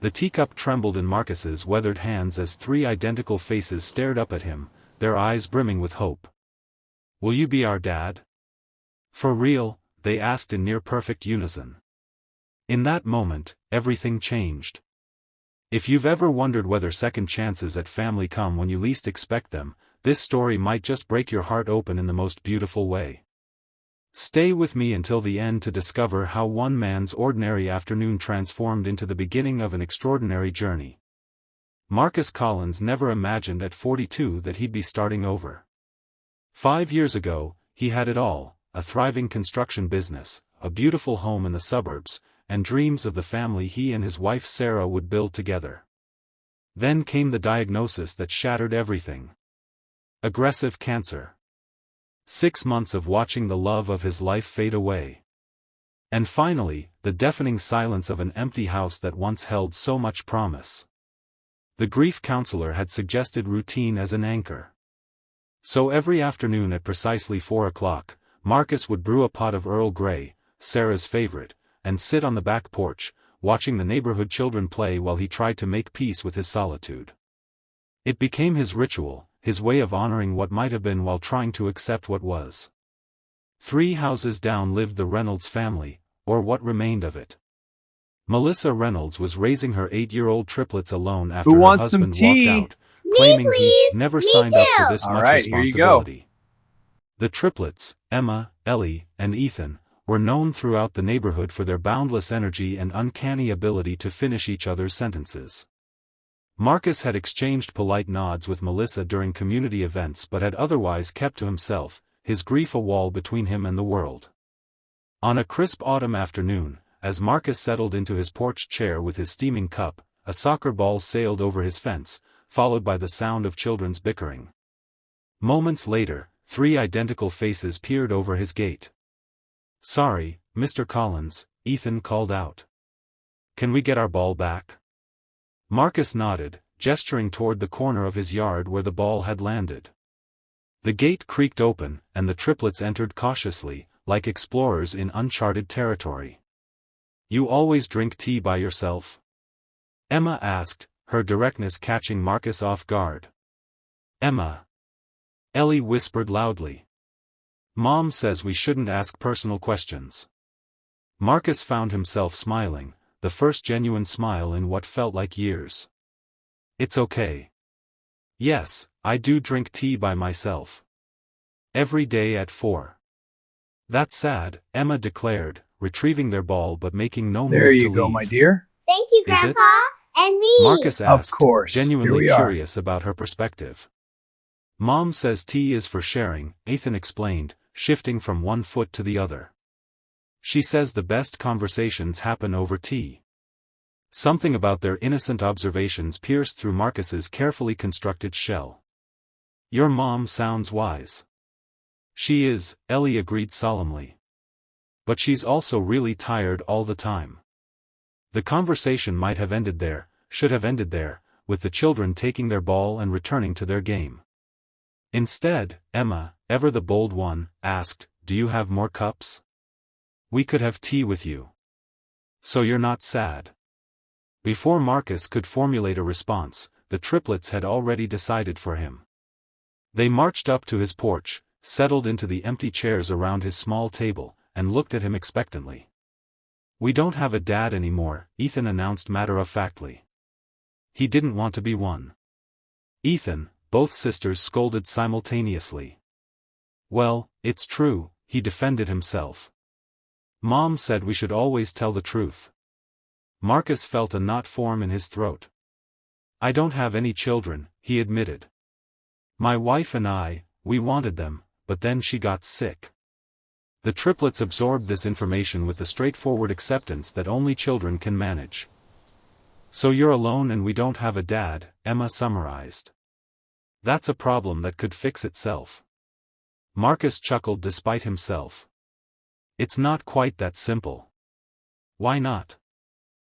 The teacup trembled in Marcus's weathered hands as three identical faces stared up at him, their eyes brimming with hope. "Will you be our dad?" "For real?" they asked in near-perfect unison. In that moment, everything changed. If you've ever wondered whether second chances at family come when you least expect them, this story might just break your heart open in the most beautiful way. Stay with me until the end to discover how one man's ordinary afternoon transformed into the beginning of an extraordinary journey. Marcus Collins never imagined at 42 that he'd be starting over. 5 years ago, he had it all: a thriving construction business, a beautiful home in the suburbs, and dreams of the family he and his wife Sarah would build together. Then came the diagnosis that shattered everything. Aggressive cancer. 6 months of watching the love of his life fade away. And finally, the deafening silence of an empty house that once held so much promise. The grief counselor had suggested routine as an anchor. So every afternoon at precisely 4 o'clock, Marcus would brew a pot of Earl Grey, Sarah's favorite, and sit on the back porch, watching the neighborhood children play while he tried to make peace with his solitude. It became his ritual, his way of honoring what might have been while trying to accept what was. 3 houses down lived the Reynolds family, or what remained of it. Melissa Reynolds was raising her 8-year-old triplets alone after Who her wants some husband tea? walked out, claiming Me, he please. never Me signed up for too. this All much right, here you go. responsibility. The triplets, Emma, Ellie, and Ethan, were known throughout the neighborhood for their boundless energy and uncanny ability to finish each other's sentences. Marcus had exchanged polite nods with Melissa during community events but had otherwise kept to himself, his grief a wall between him and the world. On a crisp autumn afternoon, as Marcus settled into his porch chair with his steaming cup, a soccer ball sailed over his fence, followed by the sound of children's bickering. Moments later, 3 identical faces peered over his gate. "Sorry, Mr. Collins," Ethan called out. "Can we get our ball back?" Marcus nodded, gesturing toward the corner of his yard where the ball had landed. The gate creaked open, and the triplets entered cautiously, like explorers in uncharted territory. "You always drink tea by yourself?" Emma asked, her directness catching Marcus off guard. "Emma," Ellie whispered loudly. "Mom says we shouldn't ask personal questions." Marcus found himself smiling, the first genuine smile in what felt like years. "It's okay. Yes, I do drink tea by myself. Every day at 4. "That's sad," Emma declared, retrieving their ball but making no There move to you go, leave. my dear. Thank you, Is it? Grandpa. And me. Marcus Of asked, course. Here genuinely we are. curious about her perspective. "Mom says tea is for sharing," Ethan explained, shifting from one foot to the other. "She says the best conversations happen over tea." Something about their innocent observations pierced through Marcus's carefully constructed shell. "Your mom sounds wise." "She is," Ellie agreed solemnly. "But she's also really tired all the time." The conversation might have ended there, should have ended there, with the children taking their ball and returning to their game. Instead, Emma, ever the bold one, asked, "Do you have more cups? We could have tea with you. So you're not sad?" Before Marcus could formulate a response, the triplets had already decided for him. They marched up to his porch, settled into the empty chairs around his small table, and looked at him expectantly. "We don't have a dad anymore," Ethan announced matter-of-factly. He didn't want to be one. "Ethan," both sisters scolded simultaneously. "Well, it's true," he defended himself. "Mom said we should always tell the truth." Marcus felt a knot form in his throat. "I don't have any children," he admitted. "My wife and I, we wanted them, but then she got sick." The triplets absorbed this information with the straightforward acceptance that only children can manage. "So you're alone and we don't have a dad," Emma summarized. "That's a problem that could fix itself." Marcus chuckled despite himself. "It's not quite that simple." "Why not?"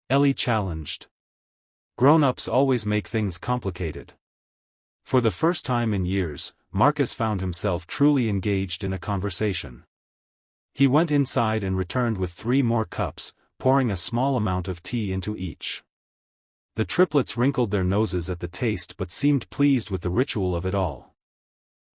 Ellie challenged. "Grown-ups always make things complicated." For the first time in years, Marcus found himself truly engaged in a conversation. He went inside and returned with 3 more cups, pouring a small amount of tea into each. The triplets wrinkled their noses at the taste but seemed pleased with the ritual of it all.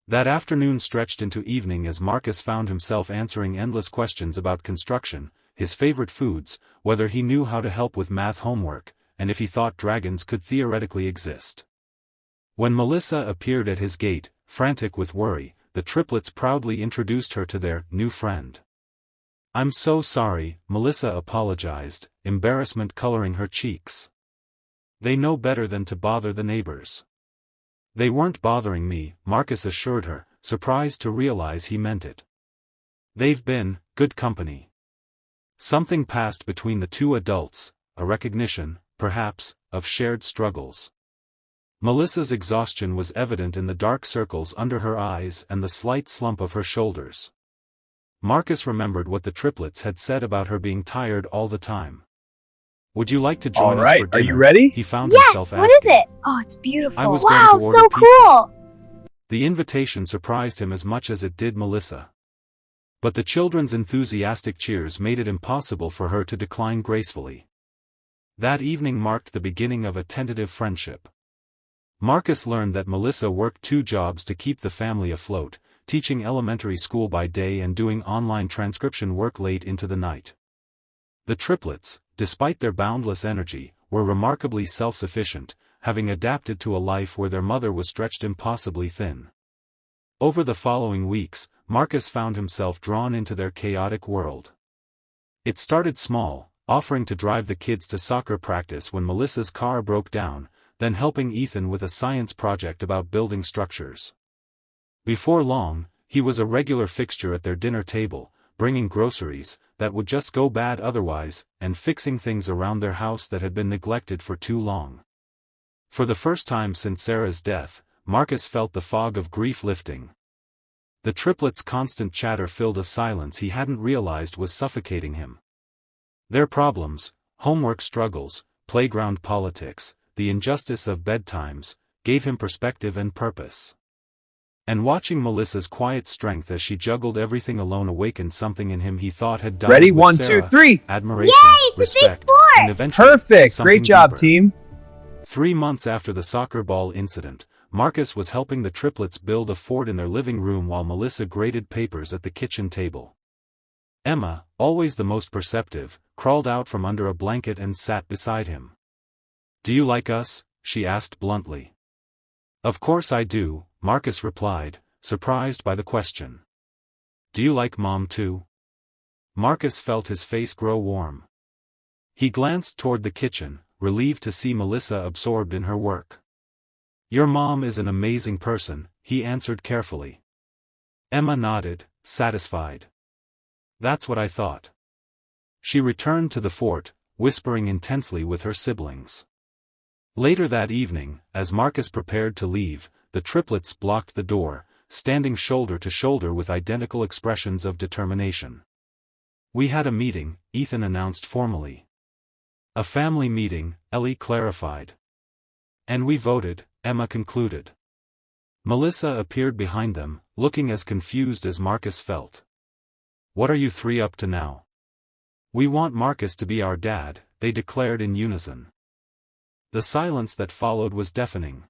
That afternoon stretched into evening as Marcus found himself answering endless questions about construction, his favorite foods, whether he knew how to help with math homework, and if he thought dragons could theoretically exist. When Melissa appeared at his gate, frantic with worry, the triplets proudly introduced her to their new friend. "I'm so sorry," Melissa apologized, embarrassment coloring her cheeks. "They know better than to bother the neighbors." "They weren't bothering me," Marcus assured her, surprised to realize he meant it. "They've been good company." Something passed between the two adults, a recognition, perhaps, of shared struggles. Melissa's exhaustion was evident in the dark circles under her eyes and the slight slump of her shoulders. Marcus remembered what the triplets had said about her being tired all the time. "Would you like to join us for dinner?" Are you ready? He found himself asking. Yes, what is it? Oh, it's beautiful. I was wow, going to order so pizza. cool. The invitation surprised him as much as it did Melissa. But the children's enthusiastic cheers made it impossible for her to decline gracefully. That evening marked the beginning of a tentative friendship. Marcus learned that Melissa worked 2 jobs to keep the family afloat, teaching elementary school by day and doing online transcription work late into the night. The triplets, despite their boundless energy, were remarkably self-sufficient, having adapted to a life where their mother was stretched impossibly thin. Over the following weeks, Marcus found himself drawn into their chaotic world. It started small, offering to drive the kids to soccer practice when Melissa's car broke down, then helping Ethan with a science project about building structures. Before long, he was a regular fixture at their dinner table, bringing groceries that would just go bad otherwise, and fixing things around their house that had been neglected for too long. For the first time since Sarah's death, Marcus felt the fog of grief lifting. The triplets' constant chatter filled a silence he hadn't realized was suffocating him. Their problems, homework struggles, playground politics, the injustice of bedtimes, gave him perspective and purpose. And watching Melissa's quiet strength as she juggled everything alone awakened something in him he thought had died Ready? with 1, Sarah: 2, 3. admiration, Yay, it's a big respect, fort! and eventually, Perfect. something Great job, deeper. team. 3 months after the soccer ball incident, Marcus was helping the triplets build a fort in their living room while Melissa graded papers at the kitchen table. Emma, always the most perceptive, crawled out from under a blanket and sat beside him. "Do you like us?" she asked bluntly. "Of course I do," Marcus replied, surprised by the question. "Do you like Mom too?" Marcus felt his face grow warm. He glanced toward the kitchen, relieved to see Melissa absorbed in her work. "Your mom is an amazing person," he answered carefully. Emma nodded, satisfied. "That's what I thought." She returned to the fort, whispering intensely with her siblings. Later that evening, as Marcus prepared to leave, the triplets blocked the door, standing shoulder to shoulder with identical expressions of determination. "We had a meeting," Ethan announced formally. "A family meeting," Ellie clarified. "And we voted," Emma concluded. Melissa appeared behind them, looking as confused as Marcus felt. "What are you 3 up to now?" "We want Marcus to be our dad," they declared in unison. The silence that followed was deafening.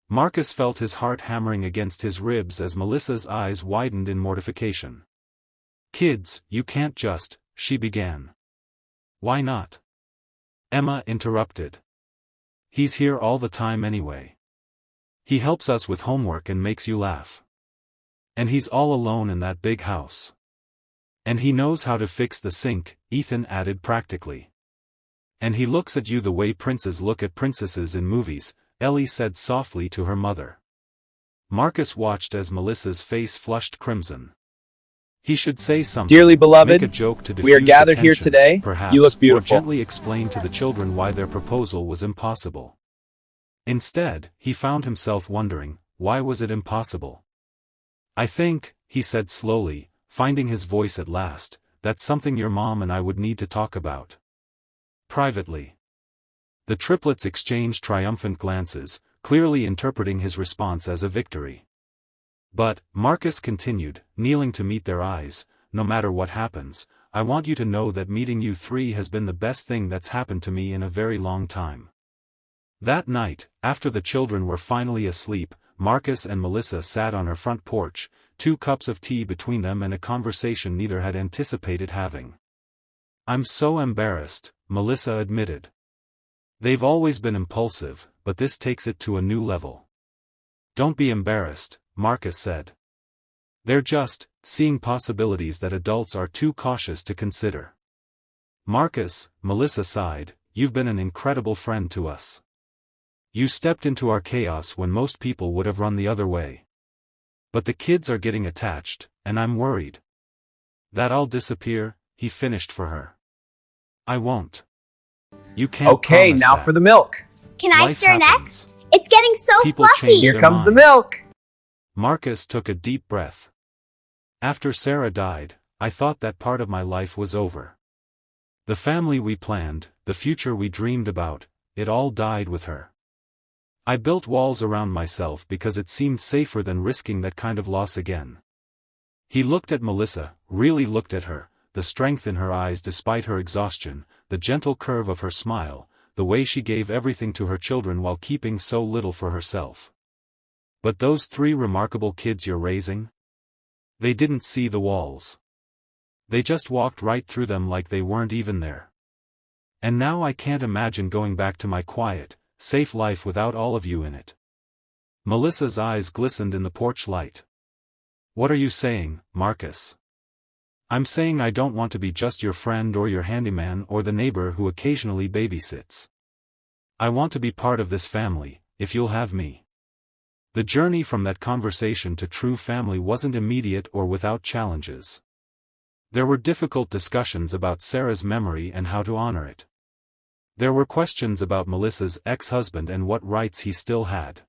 Marcus felt his heart hammering against his ribs as Melissa's eyes widened in mortification. "Kids, you can't just," she began. "Why not?" Emma interrupted. "He's here all the time anyway. He helps us with homework and makes you laugh. And he's all alone in that big house. And he knows how to fix the sink," Ethan added practically. "And he looks at you the way princes look at princesses in movies," Ellie said softly to her mother. Marcus watched as Melissa's face flushed crimson. He should say something, Dearly beloved, make a joke to we are diffuse the gathered here tension, today. perhaps, You look or beautiful. gently explain to the children why their proposal was impossible. Instead, he found himself wondering, why was it impossible? "I think," he said slowly, finding his voice at last, "that's something your mom and I would need to talk about. Privately." The triplets exchanged triumphant glances, clearly interpreting his response as a victory. "But," Marcus continued, kneeling to meet their eyes, "no matter what happens, I want you to know that meeting you 3 has been the best thing that's happened to me in a very long time. That night, after the children were finally asleep, Marcus and Melissa sat on her front porch, 2 cups of tea between them and a conversation neither had anticipated having. "I'm so embarrassed," Melissa admitted. "They've always been impulsive, but this takes it to a new level." "Don't be embarrassed," Marcus said. "They're just seeing possibilities that adults are too cautious to consider." "Marcus," Melissa sighed, "you've been an incredible friend to us. You stepped into our chaos when most people would have run the other way. But the kids are getting attached, and I'm worried that I'll disappear," he finished for her. "I won't. You can't Okay, promise now that. for the milk. Can I Life stir happens. next? It's getting so People fluffy. change Here their comes the minds. milk. Marcus took a deep breath. "After Sarah died, I thought that part of my life was over. The family we planned, the future we dreamed about, it all died with her. I built walls around myself because it seemed safer than risking that kind of loss again." He looked at Melissa, really looked at her, the strength in her eyes despite her exhaustion, the gentle curve of her smile, the way she gave everything to her children while keeping so little for herself. "But those 3 remarkable kids you're raising? They didn't see the walls. They just walked right through them like they weren't even there. And now I can't imagine going back to my quiet, safe life without all of you in it." Melissa's eyes glistened in the porch light. "What are you saying, Marcus?" "I'm saying I don't want to be just your friend or your handyman or the neighbor who occasionally babysits. I want to be part of this family, if you'll have me." The journey from that conversation to true family wasn't immediate or without challenges. There were difficult discussions about Sarah's memory and how to honor it. There were questions about Melissa's ex-husband and what rights he still had.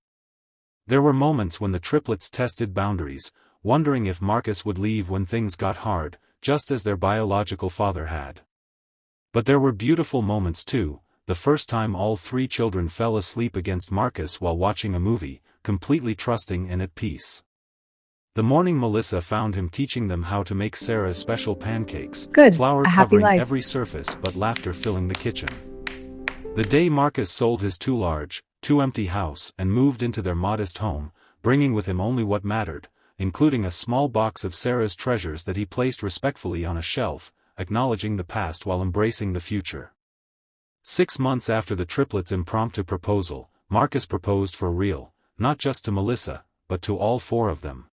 There were moments when the triplets tested boundaries, wondering if Marcus would leave when things got hard, just as their biological father had. But there were beautiful moments too, the first time all 3 children fell asleep against Marcus while watching a movie, completely trusting and at peace. The morning Melissa found him teaching them how to make Sarah's special pancakes, Good, flour a happy covering life. every surface but laughter filling the kitchen. The day Marcus sold his too large, too empty house and moved into their modest home, bringing with him only what mattered, including a small box of Sarah's treasures that he placed respectfully on a shelf, acknowledging the past while embracing the future. 6 months after the triplets' impromptu proposal, Marcus proposed for real, not just to Melissa, but to all 4 of them.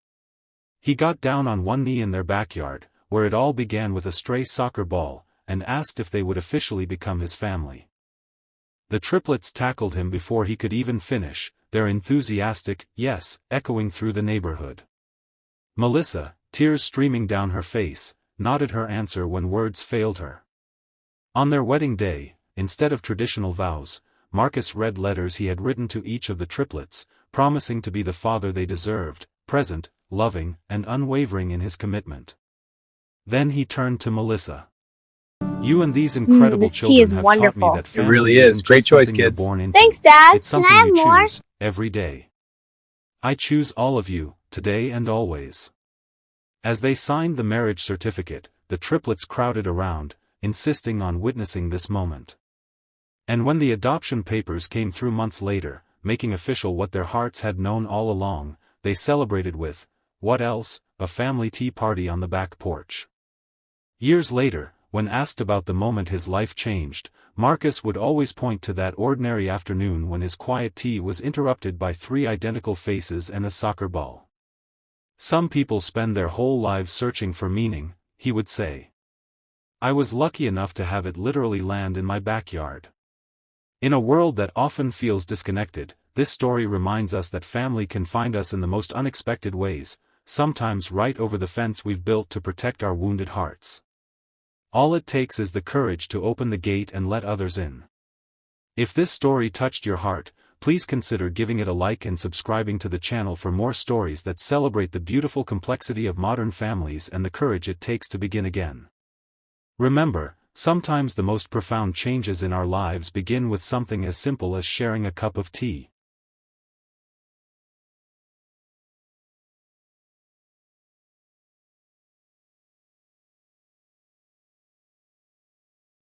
He got down on one knee in their backyard, where it all began with a stray soccer ball, and asked if they would officially become his family. The triplets tackled him before he could even finish, their enthusiastic yes echoing through the neighborhood. Melissa, tears streaming down her face, nodded her answer when words failed her. On their wedding day, instead of traditional vows, Marcus read letters he had written to each of the triplets, promising to be the father they deserved, present, loving, and unwavering in his commitment. Then he turned to Melissa. "You and these incredible this tea children is have wonderful. taught me that It family really is. isn't Great just choice, something you're kids. born into. Thanks, Dad. It's Can something I have you more? choose, every day. I choose all of you, today and always." As they signed the marriage certificate, the triplets crowded around, insisting on witnessing this moment. And when the adoption papers came through months later, making official what their hearts had known all along, they celebrated with, what else, a family tea party on the back porch. Years later, when asked about the moment his life changed, Marcus would always point to that ordinary afternoon when his quiet tea was interrupted by 3 identical faces and a soccer ball. "Some people spend their whole lives searching for meaning," he would say. "I was lucky enough to have it literally land in my backyard." In a world that often feels disconnected, this story reminds us that family can find us in the most unexpected ways, sometimes right over the fence we've built to protect our wounded hearts. All it takes is the courage to open the gate and let others in. If this story touched your heart, please consider giving it a like and subscribing to the channel for more stories that celebrate the beautiful complexity of modern families and the courage it takes to begin again. Remember, sometimes the most profound changes in our lives begin with something as simple as sharing a cup of tea.